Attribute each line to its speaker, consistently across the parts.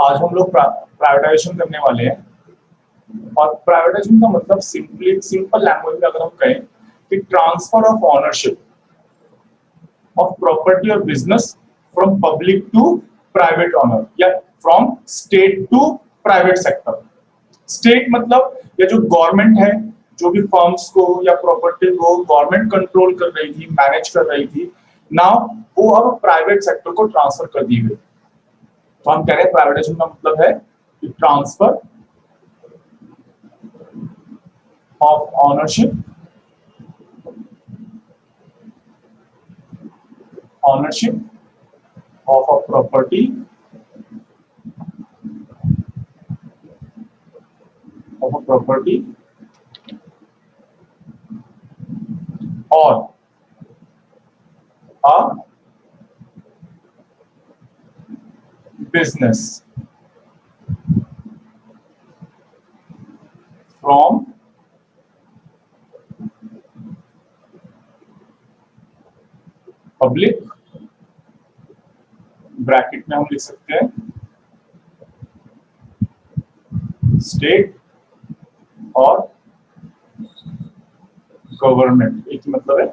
Speaker 1: आज हम लोग प्राइवेटाइजेशन करने वाले हैं। और प्राइवेटाइजेशन का मतलब सिंपल लैंग्वेज में अगर हम कहें कि transfer of ownership of property और business from public to private owner या from state to private sector. State मतलब या जो गवर्नमेंट है, जो भी फर्म्स को या प्रॉपर्टी को गवर्नमेंट कंट्रोल कर रही थी, मैनेज कर रही थी, नाउ वो अब प्राइवेट सेक्टर को ट्रांसफर कर दी गई। तो हम कह रहे हैं प्राइवेटाइजेशन का मतलब है कि transfer of ownership of a property or a business from public, bracket में हम लिख सकते हैं स्टेट और गवर्नमेंट, एक ही मतलब है,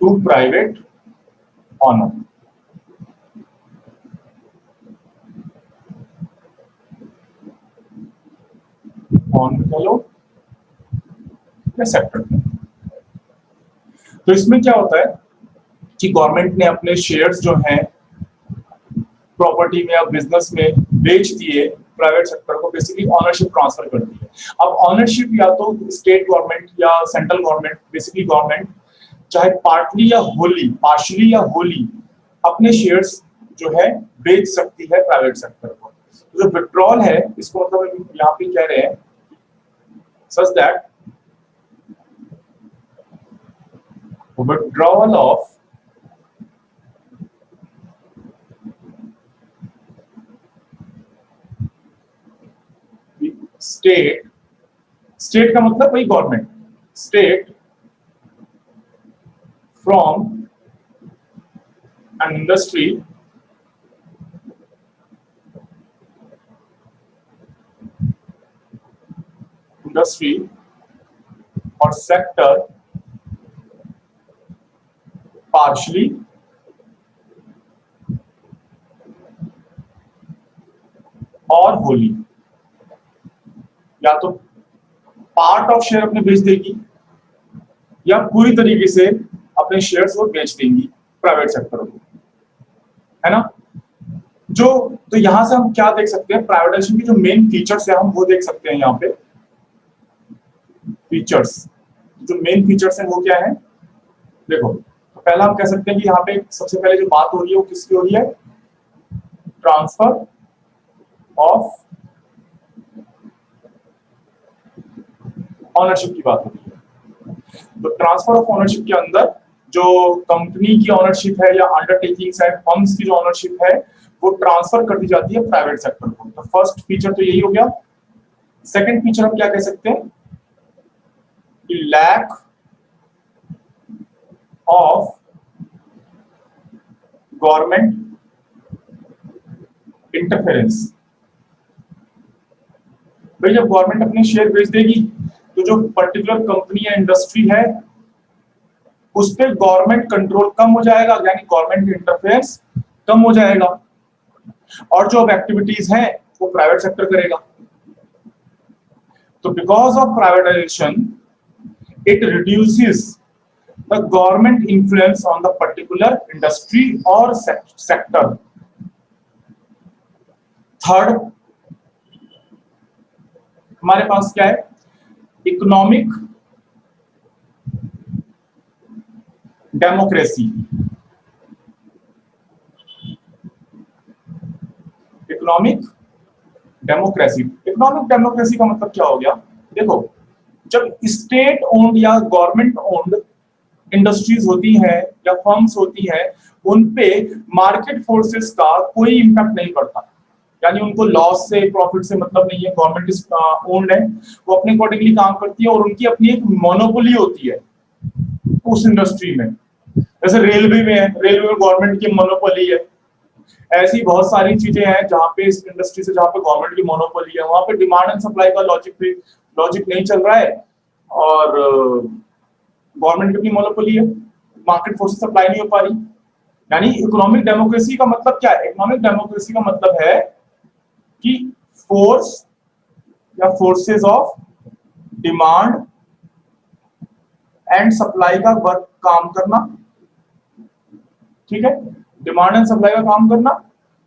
Speaker 1: टू प्राइवेट ऑनर। ऑन चलो या सेक्टर। तो इसमें क्या होता है कि गवर्नमेंट ने अपने शेयर्स जो हैं प्रॉपर्टी में या बिजनेस में बेच दिए, प्राइवेट सेक्टर को बेसिकली ऑनरशिप ट्रांसफर कर दी है। अब ऑनरशिप या तो स्टेट गवर्नमेंट या सेंट्रल गवर्नमेंट, बेसिकली गवर्नमेंट चाहे पार्टली या होली अपने शेयर्स जो है बेच सकती है प्राइवेट सेक्टर को। तो जो विड्रॉल है इसको मतलब यहाँ पे कह रहे हैं such that withdrawal of state का मतलब वही government, state from an industry और सेक्टर पार्शली और होली, या तो पार्ट ऑफ शेयर अपने बेच देगी या पूरी तरीके से अपने शेयर्स को बेच देंगी प्राइवेट सेक्टर को, है ना। तो यहां से हम क्या देख सकते हैं, प्राइवेटाइजेशन की जो मेन फीचर्स है हम वो देख सकते हैं। यहाँ पे फीचर्स, जो मेन फीचर्स हैं वो क्या है, देखो। तो पहला हम कह सकते हैं कि यहाँ पे सबसे पहले जो बात हो रही है वो किसकी हो रही है, ट्रांसफर ऑफ ऑनरशिप की बात हो रही है। तो ट्रांसफर ऑफ ऑनरशिप के अंदर जो कंपनी की ऑनरशिप है या अंडरटेकिंग्स है, फर्म्स की जो ऑनरशिप है वो ट्रांसफर कर दी जाती है प्राइवेट सेक्टर को। तो फर्स्ट फीचर तो यही हो गया। सेकंड फीचर हम क्या कह सकते हैं कि लैक ऑफ गवर्नमेंट इंटरफेरेंस। भाई जब गवर्नमेंट अपने शेयर बेच देगी तो जो पर्टिकुलर कंपनी या इंडस्ट्री है उस पर गवर्नमेंट कंट्रोल कम हो जाएगा, यानी गवर्नमेंट इंटरफेरेंस कम हो जाएगा, और जो अब एक्टिविटीज हैं वो प्राइवेट सेक्टर करेगा। तो because of privatisation it reduces the government influence on the particular industry और सेक्टर। थर्ड हमारे पास क्या है, इकोनॉमिक डेमोक्रेसी। इकोनॉमिक डेमोक्रेसी का मतलब क्या हो गया, देखो जब स्टेट ओन्ड या गवर्नमेंट ओन्ड इंडस्ट्रीज होती हैं या फर्म्स होती हैं उन पे मार्केट फोर्सेस का कोई इंपैक्ट नहीं पड़ता, यानी उनको लॉस से प्रॉफिट से मतलब नहीं है। गवर्नमेंट इज ओन्ड है, वो अपने अकॉर्डिंगली काम करती है और उनकी अपनी एक मोनोपोली होती है उस इंडस्ट्री में। जैसे रेलवे में है, रेलवे में गवर्नमेंट की मोनोपोली है, ऐसी बहुत सारी चीजें हैं जहां पे इस इंडस्ट्री से, जहां पे गवर्नमेंट की मोनोपोली है, वहां पे डिमांड एंड सप्लाई का लॉजिक नहीं चल रहा है, और गवर्नमेंट की अपनी मोनोपोली है, मार्केट फोर्स सप्लाई नहीं हो पा रही। यानी इकोनॉमिक डेमोक्रेसी का मतलब क्या है? इकोनॉमिक डेमोक्रेसी का मतलब है कि फोर्स या forces of demand and supply का वर्क काम करना, ठीक है, डिमांड एंड सप्लाई का काम करना।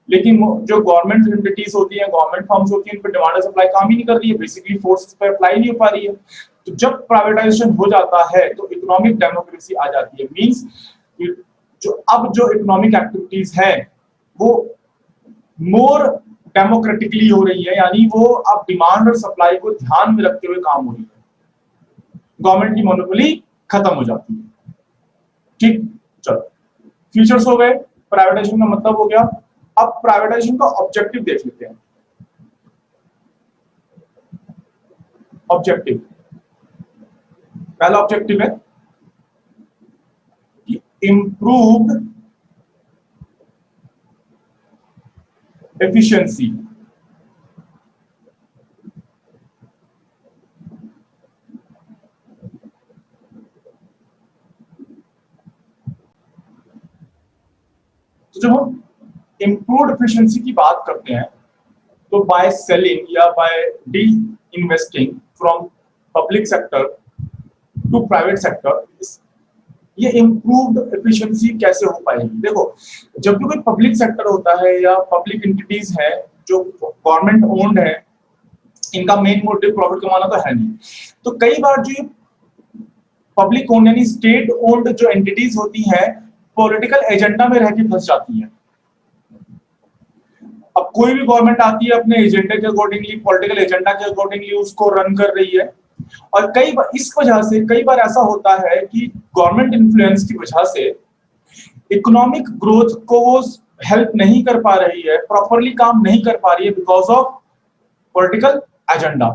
Speaker 1: लेकिन जो गवर्नमेंट एंटिटीज होती हैं, गवर्नमेंट फर्म्स होती हैं, इन पर डिमांड एंड सप्लाई काम ही नहीं कर रही है, बेसिकली फोर्स पे अप्लाई नहीं हो पा रही है। तो जब प्राइवेटाइजेशन हो जाता है तो इकोनॉमिक डेमोक्रेसी आ जाती है। मींस जो इकोनॉमिक एक्टिविटीज है वो मोर डेमोक्रेटिकली हो रही है, यानी वो अब डिमांड और सप्लाई को ध्यान में रखते हुए काम हो रही है, गवर्नमेंट की मोनोपोली खत्म हो जाती है। ठीक, चलो फीचर्स हो गए, प्राइवेटाइजेशन का मतलब हो गया। अब प्राइवेटाइजेशन का ऑब्जेक्टिव देख लेते हैं। ऑब्जेक्टिव, पहला ऑब्जेक्टिव है कि इंप्रूव्ड एफिशिएंसी, तो जब हम इंप्रूव्ड एफिशिएंसी की बात करते हैं तो बाय सेलिंग या by disinvesting from public sector to private sector, ये इंप्रूव्ड एफिशिएंसी कैसे हो पाएगी? देखो, जब भी कोई पब्लिक सेक्टर होता है या पब्लिक एंटिटीज है जो गवर्नमेंट ओन्ड है, इनका मेन मोटिव प्रॉफिट कमाना तो है नहीं। तो कई बार जो पब्लिक ओन्ड यानी स्टेट ओन्ड जो एंटिटीज होती हैं, पॉलिटिकल एजेंडा में रह के फंस जाती हैं। अब कोई भी गवर्नमेंट आती है अपने एजेंडे के अकॉर्डिंगली, पॉलिटिकल एजेंडा के अकॉर्डिंगली उसको रन कर रही है, और कई बार इस वजह से कई बार ऐसा होता है कि गवर्नमेंट इन्फ्लुएंस की वजह से इकोनॉमिक ग्रोथ को वो हेल्प नहीं कर पा रही है, प्रॉपरली काम नहीं कर पा रही है बिकॉज ऑफ पॉलिटिकल एजेंडा।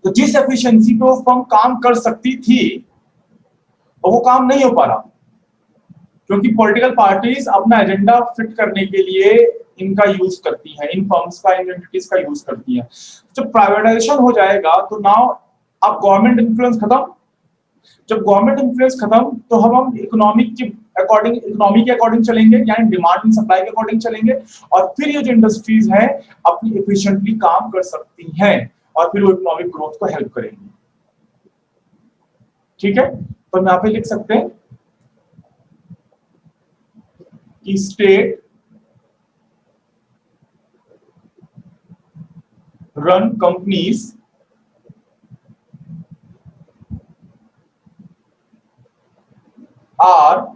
Speaker 1: तो जिस एफिशिएंसी पे वो फर्म काम कर सकती थी वो काम नहीं हो पा रहा, क्योंकि पॉलिटिकल पार्टीज अपना एजेंडा फिट करने के लिए इनका यूज करती हैं, इन फर्म्स का, इन एंटिटीज का यूज करती हैं। जब प्राइवेटाइजेशन हो जाएगा तो नाउ अब गवर्नमेंट इन्फ्लुएंस खत्म। जब गवर्नमेंट इन्फ्लुएंस खत्म तो हम इकोनॉमी के अकॉर्डिंग चलेंगे, यानी डिमांड एंड सप्लाई के अकॉर्डिंग चलेंगे, और फिर ये जो इंडस्ट्रीज हैं अपनी एफिशिएंटली काम कर सकती हैं और फिर वो इकोनॉमिक ग्रोथ को हेल्प करेंगी। ठीक है, तो हम यहाँ पे लिख सकते हैं कि state run companies are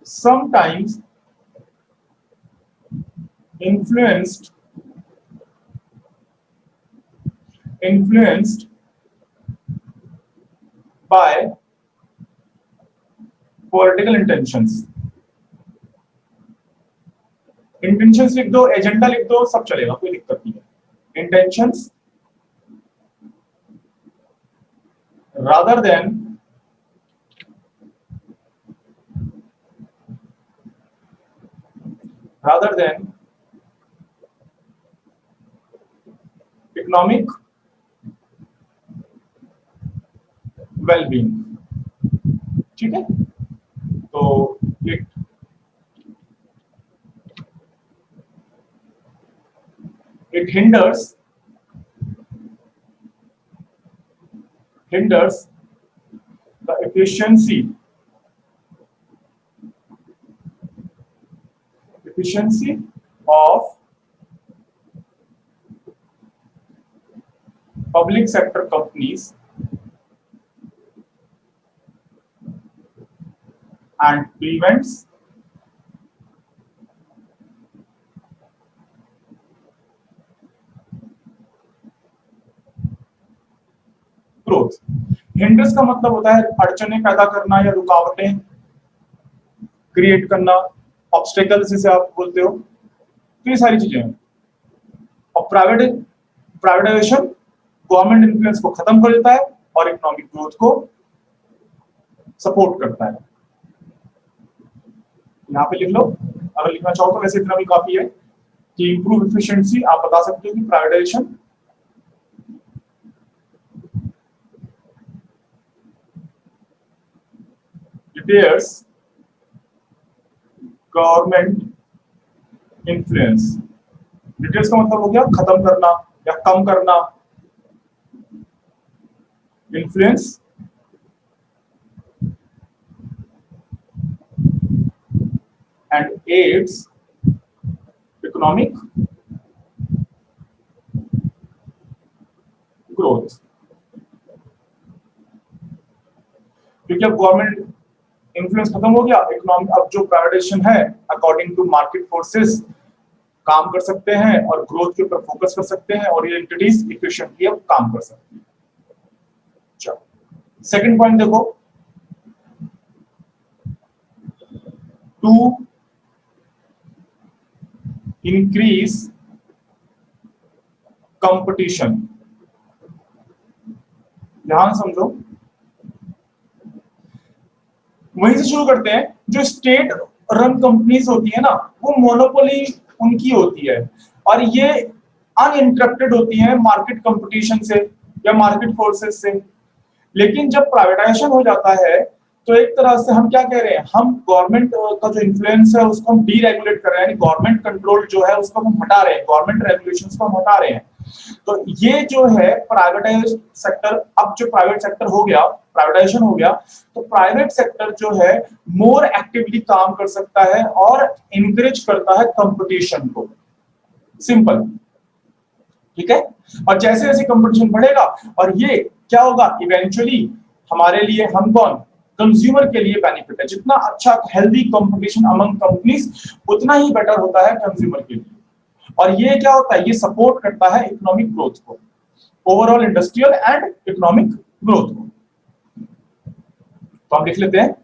Speaker 1: sometimes influenced by political intentions। Intentions लिख दो, एजेंडा लिख दो, सब चलेगा, कोई दिक्कत नहीं है। Intentions rather than economic well-being। ठीक है, तो it hinders the efficiency of public sector companies and prevents growth. Hinders का मतलब होता है अड़चनें पैदा करना या रुकावटें क्रिएट करना, ऑब्स्टेकल्स जिसे आप बोलते हो, तो ये सारी चीजें हैं। और प्राइवेटाइजेशन गवर्नमेंट इन्फ्लुएंस को खत्म कर देता है और इकोनॉमिक ग्रोथ को सपोर्ट करता है। यहाँ पे लिख लो, अगर लिखना चाहो तो, वैसे इतना भी काफी है कि इंप्रूव एफिशिएंसी। आप बता सकते हो कि privatisation repairs government influence. Details का मतलब हो गया खत्म करना या कम करना, influence and aids economic growth। क्योंकि अब गवर्नमेंट इन्फ्लुएंस खत्म हो गया, इकोनॉमिक अब जो प्राइवेटाइजेशन है अकॉर्डिंग टू मार्केट फोर्सेस काम कर सकते हैं और ग्रोथ के ऊपर फोकस कर सकते हैं और ये एंटिटीज इफिशिएंटली अब काम कर सकती हैं। चलो सेकंड पॉइंट देखो, टू इंक्रीज कंपटीशन। ध्यान समझो, वहीं से शुरू करते हैं। जो स्टेट रन कंपनीज होती है ना, वो मोनोपोली उनकी होती है और ये अनइंटरप्टेड होती है मार्केट कंपटीशन से या मार्केट फोर्सेस से। लेकिन जब प्राइवेटाइजेशन हो जाता है तो एक तरह से हम क्या कह रहे हैं, हम गवर्नमेंट का जो इन्फ्लुएंस है उसको हम डीरेगुलेट कर रहे हैं, गवर्नमेंट कंट्रोल जो है उसको हम हटा रहे हैं, गवर्नमेंट रेगुलेशंस को हम हटा रहे हैं। तो ये जो है प्राइवेटाइज सेक्टर, अब जो प्राइवेट सेक्टर हो गया, प्राइवेटाइजेशन हो गया, तो प्राइवेट सेक्टर जो है मोर एक्टिवली काम कर सकता है और इनकरेज करता है कंपटीशन को। सिंपल, ठीक है। और जैसे जैसे कंपटीशन बढ़ेगा और ये क्या होगा, इवेंचुअली हमारे लिए, हम कौन, कंज्यूमर के लिए बेनिफिट है। जितना अच्छा हेल्दी कंपटीशन अमंग कंपनीज उतना ही बेटर होता है कंज्यूमर के लिए। और ये क्या होता है, ये सपोर्ट करता है इकोनॉमिक ग्रोथ को, overall industrial and economic growth को। तो हम लिख लेते हैं,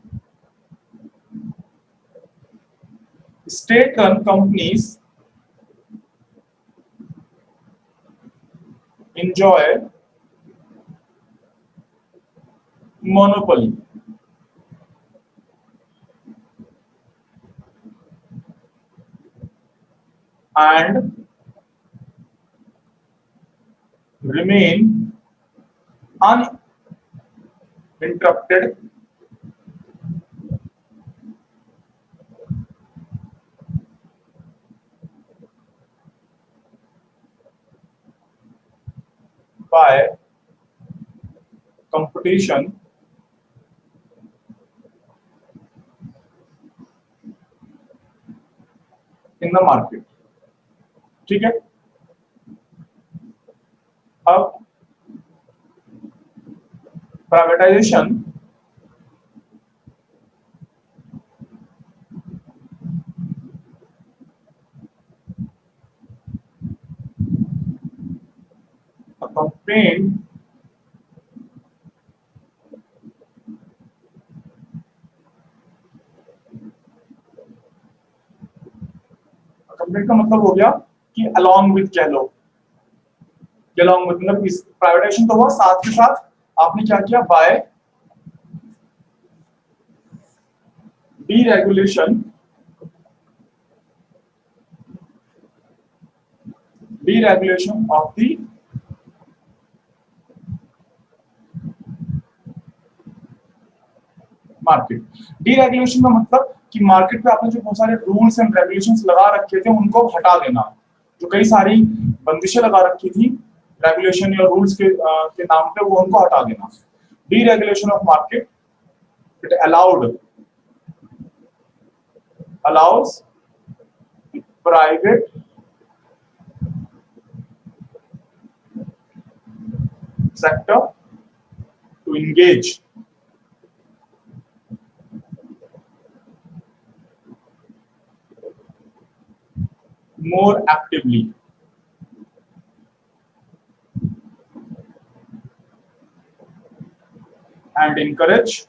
Speaker 1: state run companies enjoy monopoly and remain uninterrupted by competition in the market। ठीक है। अब प्राइवेटाइजेशन accompanied accompanied का मतलब हो गया कि along with कह लो, along with मतलब इस प्राइवेटाइजेशन तो हुआ, साथ के साथ आपने क्या किया, by deregulation of the market. Deregulation का मतलब कि मार्केट पे आपने जो बहुत सारे रूल्स एंड रेगुलेशंस लगा रखे थे उनको हटा देना, जो कई सारी बंदिशें लगा रखी थी रेगुलेशन या रूल्स के नाम पे, वो उनको हटा देना। Deregulation of market, it allows private sector to engage more actively and encourage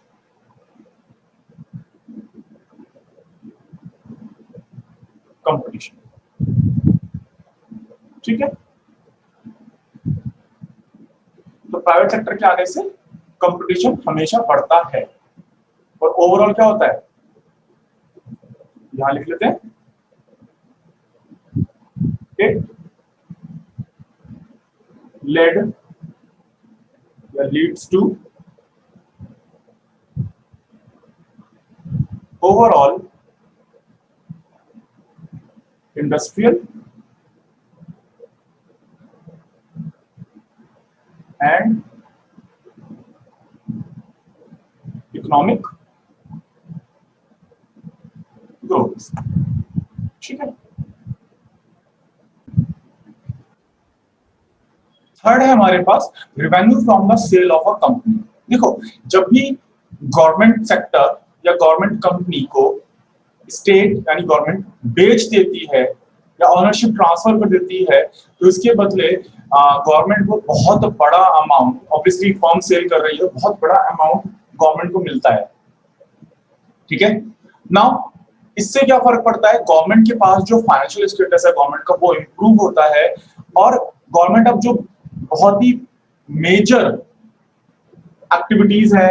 Speaker 1: competition. ठीक है। तो प्राइवेट सेक्टर के आने से कंपटीशन हमेशा बढ़ता है। और ओवरऑल क्या होता है, यहां लिख लेते हैं, इट लेड या leads to overall industrial and economic growth. ठीक है। थर्ड है हमारे पास revenue from the sale of a company. देखो, जब भी गवर्नमेंट सेक्टर या गवर्नमेंट कंपनी को स्टेट यानी गवर्नमेंट बेच देती है या ऑनरशिप ट्रांसफर कर देती है, तो इसके बदले गवर्नमेंट को बहुत बड़ा अमाउंट, ऑब्वियसली फर्म सेल कर रही है, बहुत बड़ा अमाउंट गवर्नमेंट को मिलता है। ठीक है। नाउ इससे क्या फर्क पड़ता है, गवर्नमेंट के पास जो फाइनेंशियल स्टेटस है गवर्नमेंट का वो इंप्रूव होता है, और गवर्नमेंट अब जो बहुत ही मेजर एक्टिविटीज है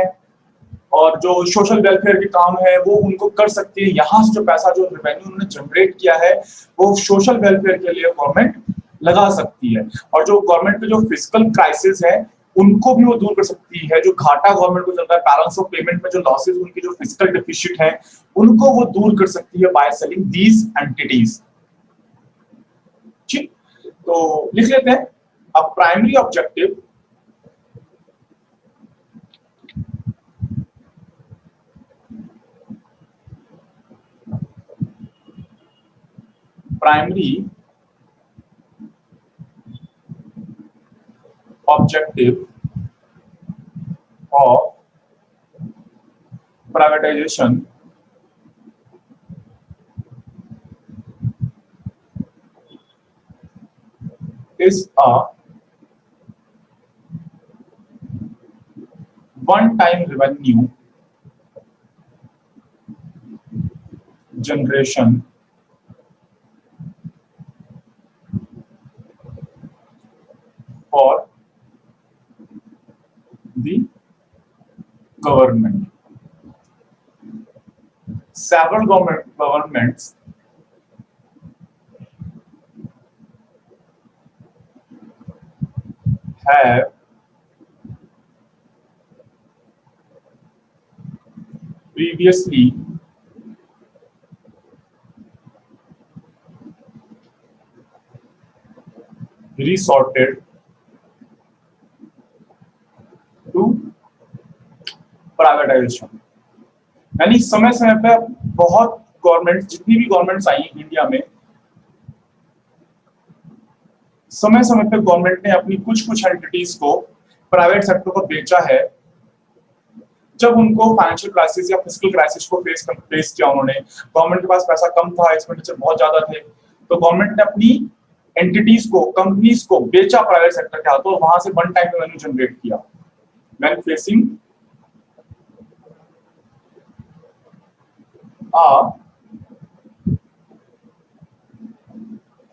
Speaker 1: और जो सोशल वेलफेयर के काम है वो उनको कर सकती है। यहां से जो पैसा, जो रेवेन्यू उन्होंने जनरेट किया है, वो सोशल वेलफेयर के लिए गवर्नमेंट लगा सकती है। और जो गवर्नमेंट के जो फिजिकल क्राइसिस है उनको भी वो दूर कर सकती है। जो घाटा गवर्नमेंट को चल रहा है, बैलेंस ऑफ पेमेंट में जो लॉसेस, उनकी जो फिजिकल डेफिसिट है, उनको वो दूर कर सकती है बाय सेलिंग दीज एंटिटीज। ठीक, तो लिख लेते हैं, a primary objective primary objective of privatization is a one-time revenue generation for the government. Several governments have previously resorted to privatisation. यानी समय समय पे बहुत गवर्नमेंट, जितनी भी गवर्नमेंट्स आई इंडिया में, समय समय पे गवर्नमेंट ने अपनी कुछ कुछ एंटिटीज को प्राइवेट सेक्टर को बेचा है। जब उनको फाइनेंशियल क्राइसिस या फिजिकल क्राइसिस को फेस किया उन्होंने, गवर्नमेंट के पास पैसा कम था, एक्सपेंडिचर बहुत ज्यादा थे, तो गवर्नमेंट ने अपनी एंटिटीज को, कंपनीज को बेचा प्राइवेट सेक्टर के हाथों, वहां से वन टाइम रेवेन्यू जनरेट किया when facing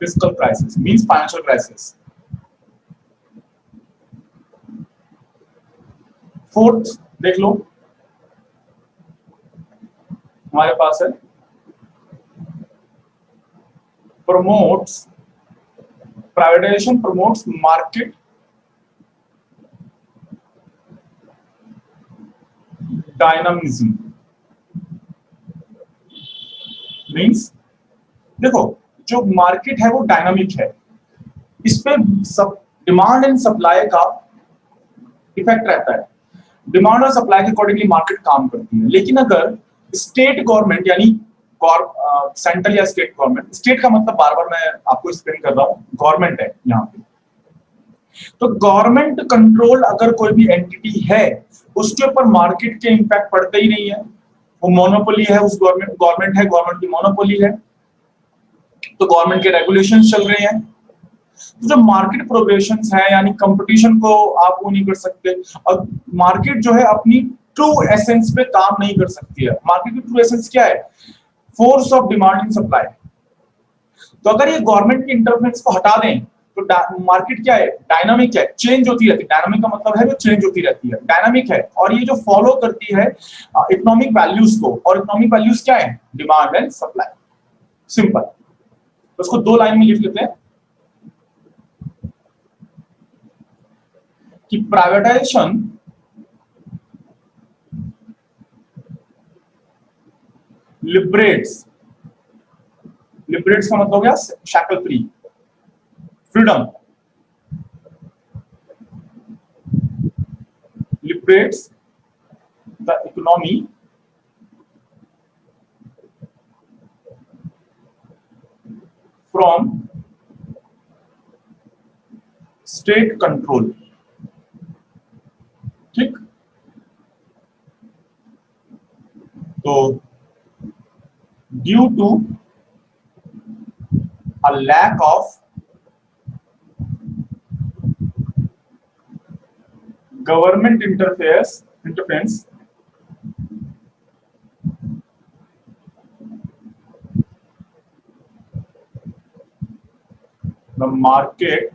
Speaker 1: fiscal crisis, means financial crisis. Fourth देख लो, हमारे पास है promotes, privatization promotes market dynamism, means देखो जो मार्केट है वो डायनामिक है, इस पे सब डिमांड एंड सप्लाई का इफेक्ट रहता है। डिमांड और सप्लाई के अकॉर्डिंगली मार्केट काम करती है। लेकिन अगर स्टेट गवर्नमेंट यानी सेंट्रल या स्टेट गवर्नमेंट, स्टेट का मतलब बार बार मैं आपको एक्सप्लेन कर रहा हूं, गवर्नमेंट है यहाँ पे, तो गवर्नमेंट कंट्रोल अगर कोई भी एंटिटी है उसके ऊपर मार्केट के इंपैक्ट पड़ते ही नहीं है। वो मोनोपोली है, उस गवर्नमेंट है, गवर्नमेंट की मोनोपोली है, तो गवर्नमेंट के रेगुलेशंस चल रहे हैं। तो जो मार्केट प्रोग्रेशंस है यानी कंपटीशन को आप वो नहीं कर सकते, और मार्केट जो है अपनी ट्रू एसेंस पे काम नहीं कर सकती है। मार्केट की ट्रू एसेंस क्या है? Force of demand and supply. तो अगर ये गवर्नमेंट के इंटरफेरेंस को हटा दें तो मार्केट क्या है, डायनामिक है, चेंज होती रहती है। डायनामिक का मतलब है जो चेंज होती रहती है, डायनामिक है, और ये जो फॉलो करती है इकोनॉमिक वैल्यूज को, और इकोनॉमिक वैल्यूज क्या है, डिमांड एंड सप्लाई। सिंपल। तो उसको दो लाइन में लिख लेते हैं कि प्राइवेटाइजेशन लिबरेट्स, लिबरेट्स का मतलब हो गया shackle free, freedom, liberates the economy from state control। ठीक, तो due to a lack of government interference the market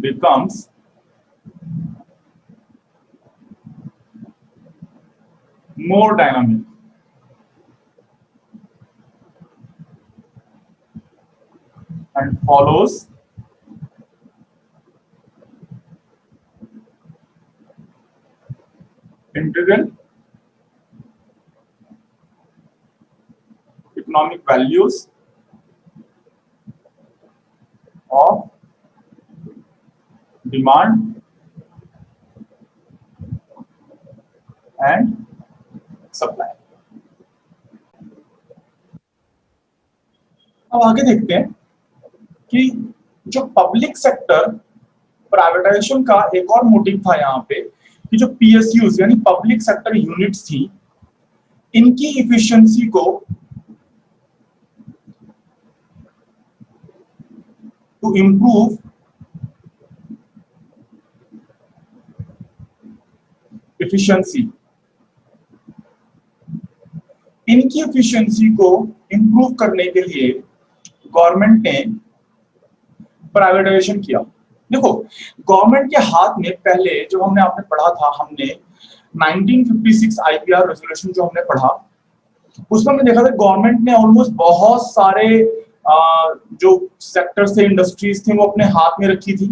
Speaker 1: becomes more dynamic and follows integral economic values of demand and supply। अब आगे देखते हैं कि जो पब्लिक सेक्टर प्राइवेटाइजेशन का एक और मोटिव था यहाँ पे, कि जो पीएसयूज यानी पब्लिक सेक्टर यूनिट्स थी, इनकी इफिशिएंसी को टू इंप्रूव इफिशिएंसी, इनकी इफिशिएंसी को इंप्रूव करने के लिए गवर्नमेंट ने प्राइवेटाइजेशन किया। देखो, गवर्नमेंट के हाथ में पहले जो हमने आपने पढ़ा था, हमने 1956 आईपीआर रेजोल्यूशन जो हमने पढ़ा, उसमें हमने देखा था गवर्नमेंट ने ऑलमोस्ट बहुत सारे जो सेक्टर्स थे, इंडस्ट्रीज थे, वो अपने हाथ में रखी थी।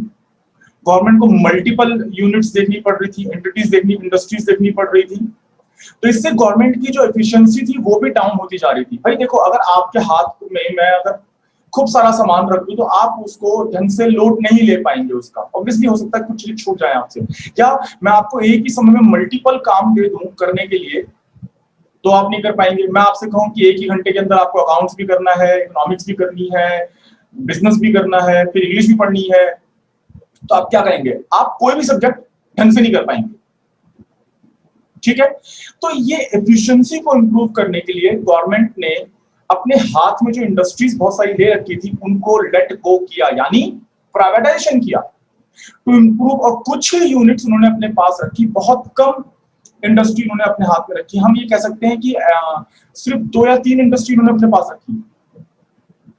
Speaker 1: गवर्नमेंट को मल्टीपल यूनिट्स देखनी पड़ रही थी, एंटिटीज देखनी, इंडस्ट्रीज देखनी पड़ रही थी। तो इससे गवर्नमेंट की जो एफिशिएंसी थी वो भी डाउन होती जा रही थी। भाई देखो, अगर आपके हाथ में मैं अगर खूब सारा सामान रख दूं तो आप उसको ढंग से लोड नहीं ले पाएंगे। उसका ऑब्वियसली हो सकता है कुछ चीज छूट जाए आपसे, या मैं आपको एक ही समय में मल्टीपल काम दे दूं करने के लिए, तो आप नहीं कर पाएंगे। मैं आपसे कहूं कि एक ही घंटे के अंदर आपको अकाउंट्स भी करना है, इकोनॉमिक्स भी करनी है, बिजनेस भी करना है, फिर इंग्लिश भी पढ़नी है, तो आप क्या करेंगे, आप कोई भी सब्जेक्ट ढंग से नहीं कर पाएंगे। ठीक है, तो ये एफिशिएंसी को इंप्रूव करने के लिए गवर्नमेंट ने अपने हाथ में जो इंडस्ट्रीज बहुत सारी ले रखी थी उनको लेट गो किया, यानी प्राइवेटाइजेशन किया टू इंप्रूव। और कुछ ही यूनिट्स उन्होंने अपने पास रखी, बहुत कम इंडस्ट्री उन्होंने अपने हाथ में रखी। हम ये कह सकते हैं कि सिर्फ 2 या 3 इंडस्ट्री उन्होंने अपने पास रखी।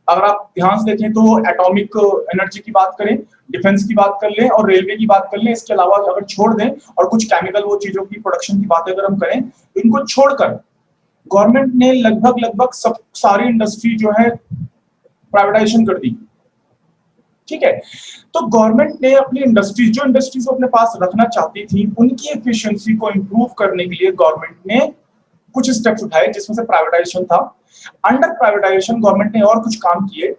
Speaker 1: अगर आप ध्यान से देखें तो एटॉमिक एनर्जी की बात करें, डिफेंस की बात कर लें और रेलवे की बात कर लें, इसके अलावा अगर छोड़ दें और कुछ केमिकल वो चीजों की प्रोडक्शन की बात अगर हम करें, इनको छोड़कर गवर्नमेंट ने लगभग सब सारी इंडस्ट्री जो है प्राइवेटाइजेशन कर दी। ठीक है, तो गवर्नमेंट ने अपनी इंडस्ट्रीज, जो इंडस्ट्रीज अपने पास रखना चाहती थी, उनकी एफिशिएंसी को इंप्रूव करने के लिए गवर्नमेंट ने कुछ स्टेप्स उठाए, जिसमें से प्राइवेटाइजेशन था। अंडर प्राइवेटाइजेशन गवर्नमेंट ने और कुछ काम किए।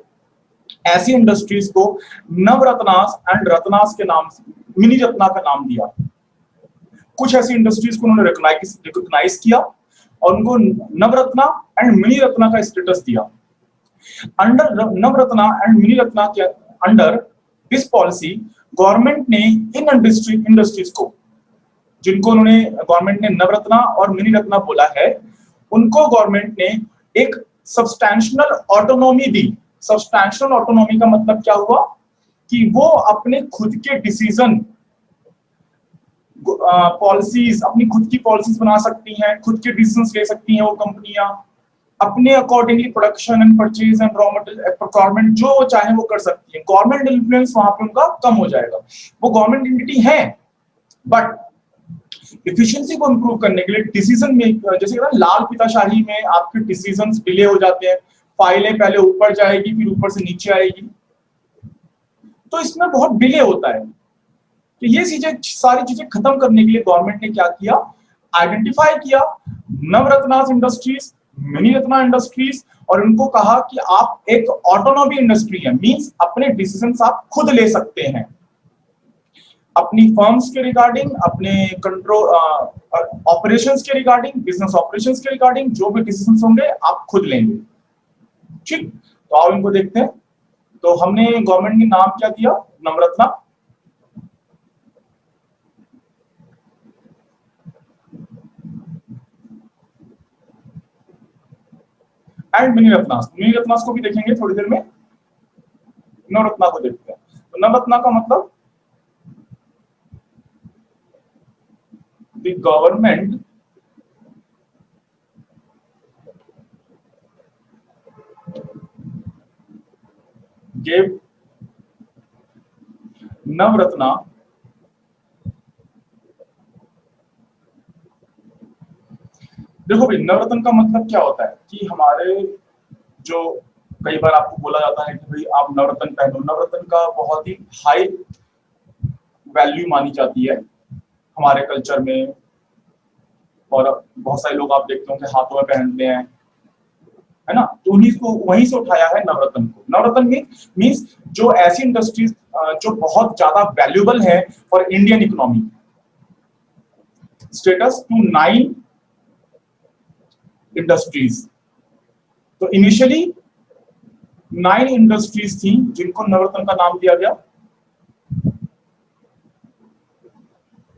Speaker 1: ऐसी इंडस्ट्रीज को नवरत्नास एंड रत्नास के नाम से, मिनी रत्ना का नाम दिया। कुछ ऐसी इंडस्ट्रीज को उन्होंने रिकॉग्नाइज किया और उनको नवरत्ना एंड मिनी रत्ना का स्टेटस दिया। Under Navratna and mini Ratna के अंडर दिस पॉलिसी गवर्नमेंट ने इन इंडस्ट्रीज को, जिनको उन्होंने गवर्नमेंट ने नवरत्ना और मिनी रत्ना बोला है, उनको गवर्नमेंट ने एक सब्सटैंशियल ऑटोनॉमी दी। सब्सटैंशियल ऑटोनॉमी का मतलब क्या हुआ कि वो अपने खुद के डिसीजन, पॉलिसीज, अपनी खुद की पॉलिसीज बना सकती हैं, खुद के डिसीजंस ले सकती हैं वो कंपनियां। अपने accordingly production and purchase and raw material procurement जो वो चाहे वो कर सकती है। गवर्नमेंट इन्फ्लुएंस वहां पे उनका कम हो जाएगा। वो गवर्नमेंट एंटिटी है, बट एफिशिएंसी को इंप्रूव करने के लिए डिसीजन में, जैसे ना लाल पिताशाही में आपके डिसीजंस डिले हो जाते हैं, फाइलें पहले ऊपर जाएगी फिर ऊपर से नीचे आएगी, तो इसमें बहुत डिले होता है। तो ये चीजें, सारी चीजें खत्म करने के लिए गवर्नमेंट ने क्या किया, आइडेंटिफाई किया नवरत्नास इंडस्ट्रीज, मिनी रत्ना इंडस्ट्रीज, और उनको कहा कि आप एक ऑटोनॉमी इंडस्ट्री है, मींस अपने डिसीजंस आप खुद ले सकते हैं अपनी फर्म्स के रिगार्डिंग, अपने कंट्रोल ऑपरेशंस के रिगार्डिंग, बिजनेस ऑपरेशंस के रिगार्डिंग जो भी डिसीजंस होंगे आप खुद लेंगे। ठीक, तो आओ इनको देखते हैं। तो हमने गवर्नमेंट ने नाम क्या दिया, Navratna and mini Ratnas. Mini Ratnas को भी देखेंगे थोड़ी देर में, नवरत्ना को देखते हैं। तो नवरत्ना का मतलब द गवर्नमेंट gave नवरत्ना देखो भाई, नवरत्न का मतलब क्या होता है कि हमारे जो कई बार आपको बोला जाता है कि भाई आप नवरत्न पहनो, नवरत्न का बहुत ही हाई वैल्यू मानी जाती है हमारे कल्चर में, और बहुत सारे लोग आप देखते होंगे हाथों में पहनते हैं, है ना। तो उन्हीं को वहीं से उठाया है नवरत्न को। नवरत्न मीन्स जो ऐसी इंडस्ट्रीज जो बहुत ज्यादा वैल्यूएबल है for Indian economy. Status to 9 industries. तो इनिशियली 9 इंडस्ट्रीज थी जिनको नवरत्न का नाम दिया गया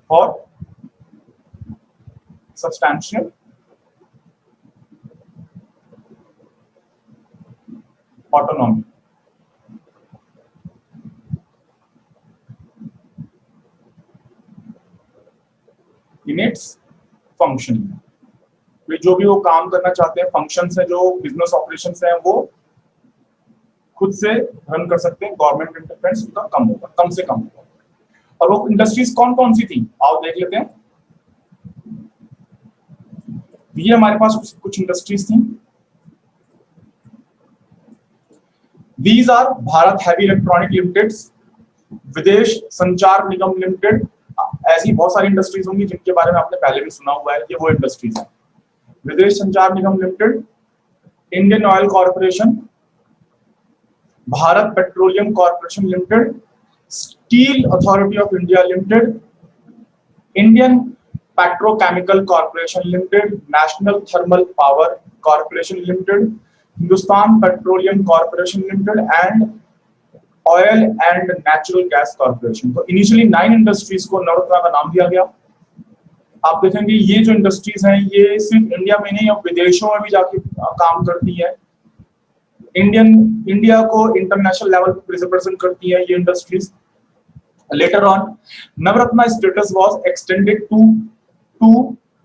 Speaker 1: और substantial autonomy. In its function, जो भी वो काम करना चाहते हैं, फंक्शंस है जो बिजनेस ऑपरेशंस है, वो खुद से रन कर सकते हैं, गवर्नमेंट इंटरफेरेंस उनका कम होगा, कम से कम होगा। और वो इंडस्ट्रीज कौन कौन सी थी आओ देख लेते हैं। ये हमारे पास कुछ इंडस्ट्रीज थी। These are Bharat heavy electronic limited, विदेश संचार निगम लिमिटेड। ऐसी बहुत सारी इंडस्ट्रीज होंगी जिनके बारे में आपने पहले भी सुना हुआ है, ये वो इंडस्ट्रीज है। Videsh Sanchar Nigam limited, Indian oil corporation, Bharat petroleum corporation limited, steel authority of India limited, Indian petrochemical corporation limited, national thermal power corporation limited, Hindustan petroleum corporation limited and oil and natural gas corporation. तो initially 9 industries को नवरत्ना का नाम दिया गया। आप देखेंगे ये जो इंडस्ट्रीज हैं ये सिर्फ इंडिया में नहीं, अब विदेशों में भी जाके काम करती है। इंडिया को इंटरनेशनल लेवल पर रिप्रेजेंट करती है ये industries. Later on Navratna status was extended to 2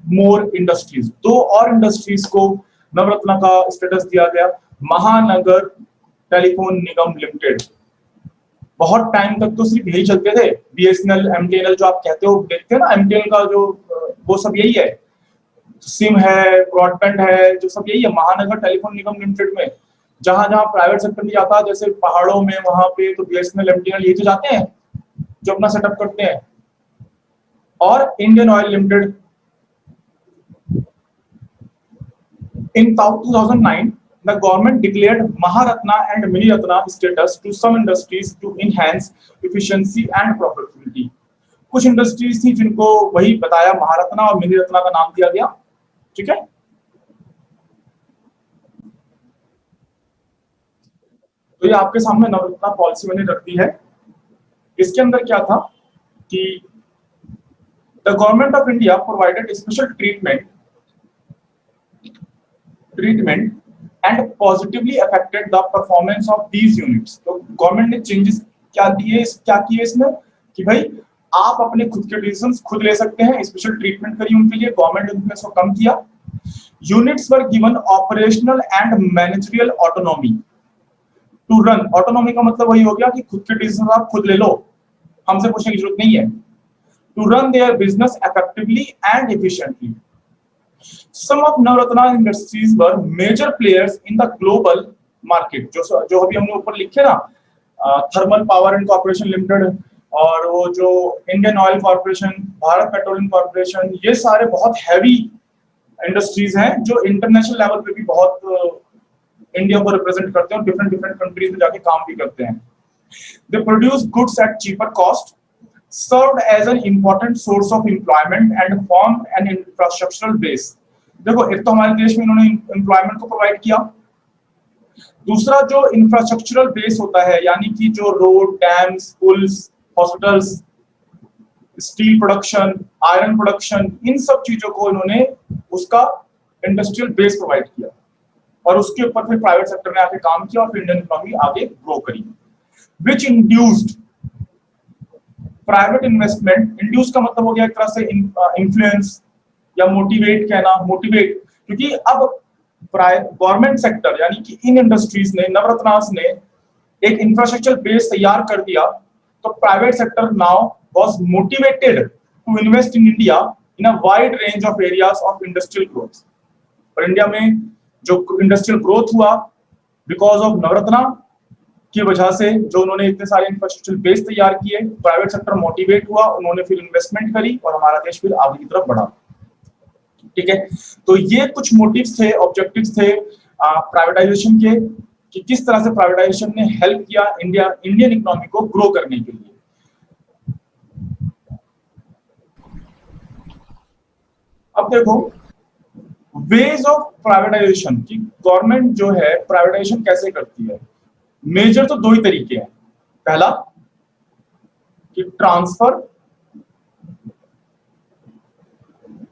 Speaker 1: more industries. 2 और इंडस्ट्रीज को नवरत्ना का स्टेटस दिया गया। महानगर टेलीफोन निगम लिमिटेड, बहुत टाइम तक तो सिर्फ यही चलते थे, बीएसएनएल एमटीएनएल जो आप कहते हो, देखते हैं ना एमटीएनएल का जो वो सब यही है, सिम है, ब्रॉडबैंड है, जो सब यही है। महानगर टेलीफोन निगम लिमिटेड में जहां जहां प्राइवेट सेक्टर में जाता है, जैसे पहाड़ों में वहां पे तो बीएसएनएल एमटीएनएल ये तो जाते हैं जो अपना सेटअप करते हैं। और Indian oil limited in 2009 the government declared Maharatna and Mini Ratna status to some industries to enhance efficiency and profitability। कुछ इंडस्ट्रीज थी जिनको वही बताया, महारत्ना और मिनी रत्ना का नाम दिया गया। ठीक है, तो ये आपके सामने नवरत्ना पॉलिसी मैंने रख दी है। इसके अंदर क्या था कि the government of India provided special treatment and positively affected the performance of these units। तो गवर्नमेंट ने चेंजेस क्या किए इसमें कि भाई आप अपने खुद के डिसीजंस खुद ले सकते हैं, स्पेशल ट्रीटमेंट करी उनके लिए, गवर्नमेंट ने उसको कम किया। Units were given operational and managerial autonomy to run. Autonomy का मतलब वही हो गया कि खुद के डिसीजन आप खुद ले लो, हमसे पूछने की जरूरत नहीं है। To run their business effectively and efficiently. Some of Navratna industries were major players in the global market. जो अभी हमने ऊपर लिखे ना, thermal power and corporation limited, और वो जो Indian oil corporation, Bharat petroleum Corporation, ये सारे बहुत हैवी इंडस्ट्रीज हैं जो इंटरनेशनल लेवल पे भी बहुत इंडिया को रिप्रेजेंट करते हैं और डिफरेंट डिफरेंट कंट्रीज में जाके काम भी करते हैं। They produce goods at cheaper cost, served as an important source of employment and form an infrastructural base. देखो, एक तो हमारे देश में इन्होंने एम्प्लॉयमेंट को प्रोवाइड किया, दूसरा जो इंफ्रास्ट्रक्चरल बेस होता है, यानी कि जो रोड, डैम्स, पुल्स, hospitals, steel production, iron production, इन सब चीजों को इन्होंने उसका इंडस्ट्रियल बेस प्रोवाइड किया और उसके ऊपर फिर प्राइवेट सेक्टर में आके काम किया और फिर इंडियन इकोनॉमी आगे ग्रो करी। विच इंड्यूस्ड प्राइवेट इन्वेस्टमेंट। इंड्यूस का मतलब हो गया एक तरह से इन्फ्लुएंस या मोटिवेट कहना, मोटिवेट, क्योंकि अब गवर्नमेंट सेक्टर यानी कि इन इंडस्ट्रीज ने, नवरत्नास ने एक इंफ्रास्ट्रक्चर बेस तैयार कर दिया, तो private sector now was motivated to invest in India in a wide range of areas of industrial growth. और इंडिया में जो इंडस्ट्रियल ग्रोथ हुआ बिकॉज ऑफ नवरत्ना की वजह से, जो उन्होंने इतने सारे इंफ्रास्ट्रक्चर बेस तैयार किए, प्राइवेट सेक्टर मोटिवेट हुआ, उन्होंने फिर इन्वेस्टमेंट करी और हमारा देश फिर आगे की तरफ बढ़ा। ठीक है, तो ये कुछ मोटिव्स थे, ऑब्जेक्टिव्स थे प्राइवेटाइजेशन के, कि किस तरह से प्राइवेटाइजेशन ने हेल्प किया इंडियन इकोनॉमी को ग्रो करने के लिए। अब देखो वेज ऑफ प्राइवेटाइजेशन की गवर्नमेंट जो है प्राइवेटाइजेशन कैसे करती है। मेजर तो दो ही तरीके हैं। पहला कि ट्रांसफर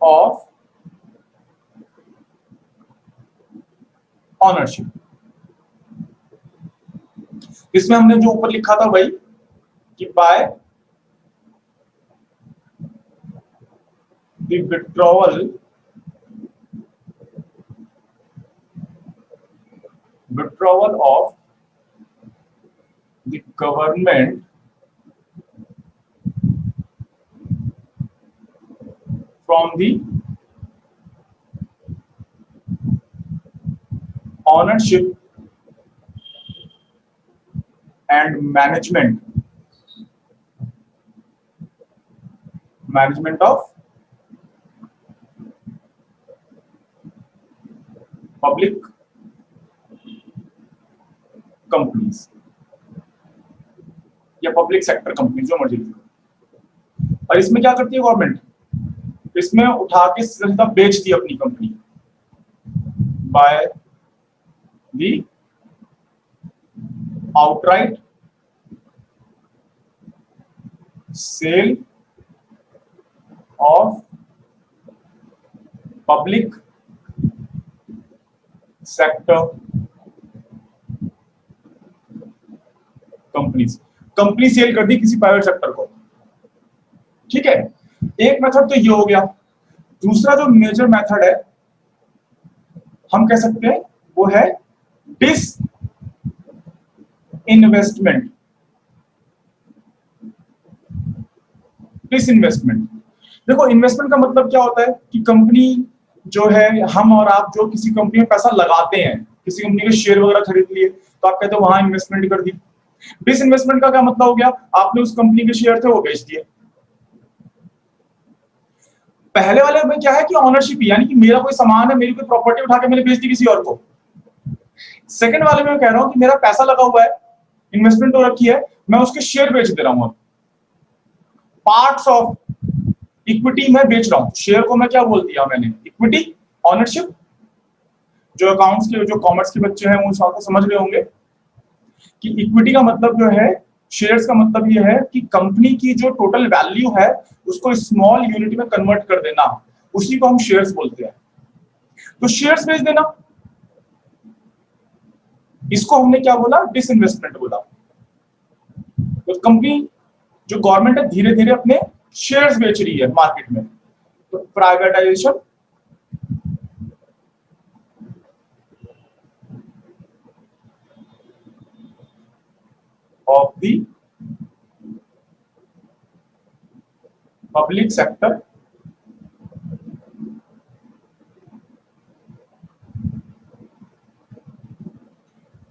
Speaker 1: ऑफ ऑनरशिप। इसमें हमने जो ऊपर लिखा था वही कि by the withdrawal of the government from the ownership and management of public companies या पब्लिक सेक्टर कंपनी, जो मर्जी। और इसमें क्या करती है गवर्नमेंट, इसमें उठा के सीधा बेच दी अपनी company by the outright sale of public sector company sale कर दी किसी प्राइवेट सेक्टर को। ठीक है, एक मेथड तो ये हो गया। दूसरा जो मेजर मेथड है हम कह सकते हैं वो है डिसइन्वेस्टमेंट। देखो, इन्वेस्टमेंट का मतलब क्या होता है कि कंपनी जो है, हम और आप जो किसी कंपनी में पैसा लगाते हैं, किसी कंपनी के शेयर वगैरह खरीद लिए, तो आप कहते हो वहां इन्वेस्टमेंट कर दी। डिसइन्वेस्टमेंट का क्या मतलब हो गया, आपने उस कंपनी के शेयर थे वो बेच दिए। पहले वाले में क्या है कि ऑनरशिप, यानी कि मेरा कोई सामान है, मेरी कोई प्रॉपर्टी उठा के मैंने बेच दी किसी और को। सेकंड वाले में मैं कह रहा हूं कि मेरा पैसा लगा हुआ है, इन्वेस्टमेंट हो रखी है, मैं उसके शेयर बेच दे रहा हूं। पार्ट्स ऑफ इक्विटी मैं बेच रहा हूं। शेयर को मैं क्या बोल दिया मैंने, इक्विटी, ऑनरशिप। जो अकाउंट्स के, जो कॉमर्स के बच्चे हैं वो इस बात को समझ रहे होंगे कि इक्विटी का मतलब जो है, शेयर्स का मतलब ये है कि कंपनी की जो टोटल वैल्यू है उसको स्मॉल यूनिट में कन्वर्ट कर देना, उसी को हम शेयर्स बोलते हैं। तो शेयर्स बेच देना, इसको हमने क्या बोला, डिसइन्वेस्टमेंट बोला। तो कंपनी, जो गवर्नमेंट है, धीरे धीरे अपने शेयर्स बेच रही है मार्केट में, तो privatisation of the public sector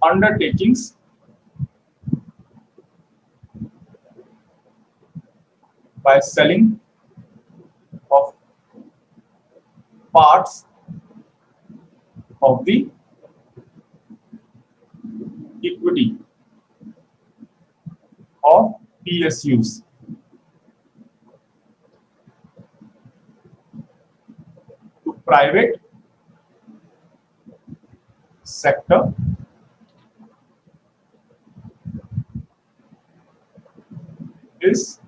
Speaker 1: undertakings by selling of parts of the equity of PSUs to private sector is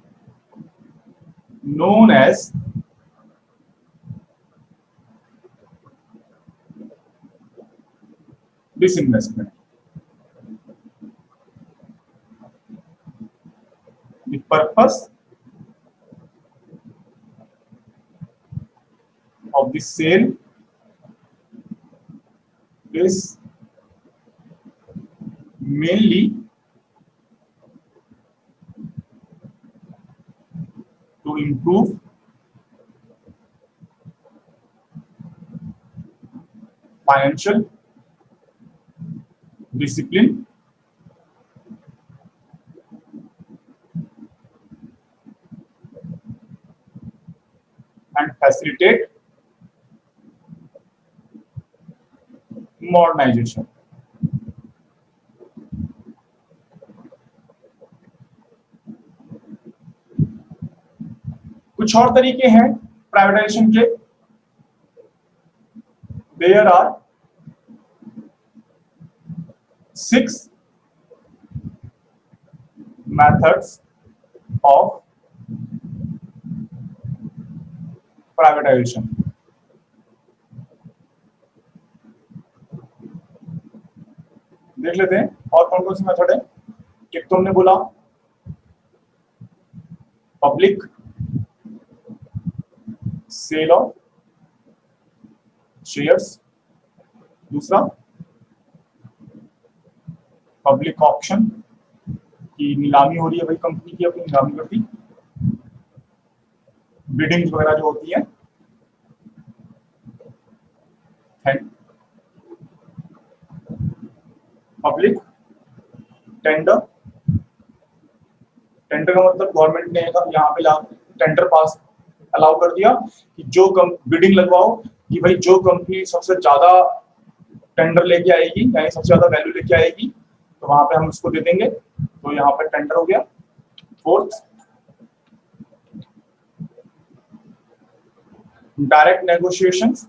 Speaker 1: known as disinvestment. The purpose of the sale is mainly to improve financial discipline and facilitate modernization. कुछ और तरीके हैं privatisation के. There are 6 methods of privatization. देख लेते हैं और कौन कौन सी मेथड है. एक तो हमने बोला पब्लिक सेल ऑफ शेयर्स, दूसरा पब्लिक ऑक्शन की नीलामी हो रही है, भाई कंपनी की अपनी नीलामी करती, बिडिंग वगैरह जो होती है. पब्लिक टेंडर, टेंडर का मतलब गवर्नमेंट ने यहाँ पे टेंडर पास अलाउ कर दिया कि जो बिडिंग लगवाओ कि भाई जो कंपनी सबसे ज्यादा टेंडर लेके आएगी यानी सबसे ज्यादा वैल्यू लेके आएगी तो वहां पे हम उसको दे देंगे. तो यहाँ पे टेंडर हो गया. Fourth direct negotiations,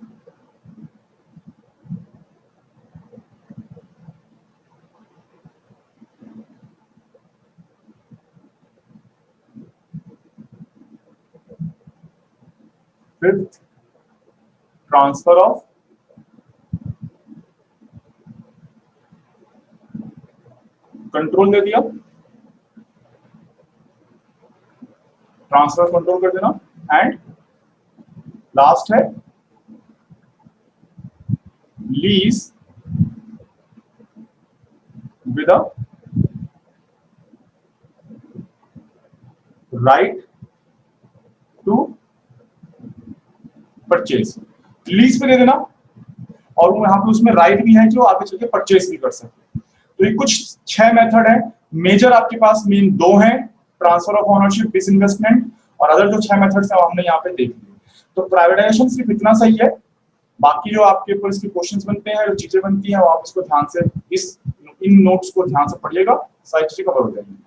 Speaker 1: fifth transfer of control दे दिया, ट्रांसफर कंट्रोल कर देना. एंड लास्ट है lease with a right to purchase. Lease पे दे देना और यहाँ पे उसमें राइट भी है जो आगे चल के परचेज भी कर सकते. तो ये कुछ 6 मेथड है. मेजर आपके पास मेन 2 हैं, ट्रांसफर ऑफ ओनरशिप, डिसइन्वेस्टमेंट, और अदर जो 6 मेथड्स हैं वो हमने यहाँ पे देख लिए. तो प्राइवेटाइजेशन सिर्फ इतना सही है. बाकी जो आपके ऊपर इसके क्वेश्चंस बनते हैं, जो चीजें बनती हैं, वो आप इसको ध्यान से इन नोट्स को ध्यान से पढ़िएगा, सारी चीजें कवर हो जाएंगी.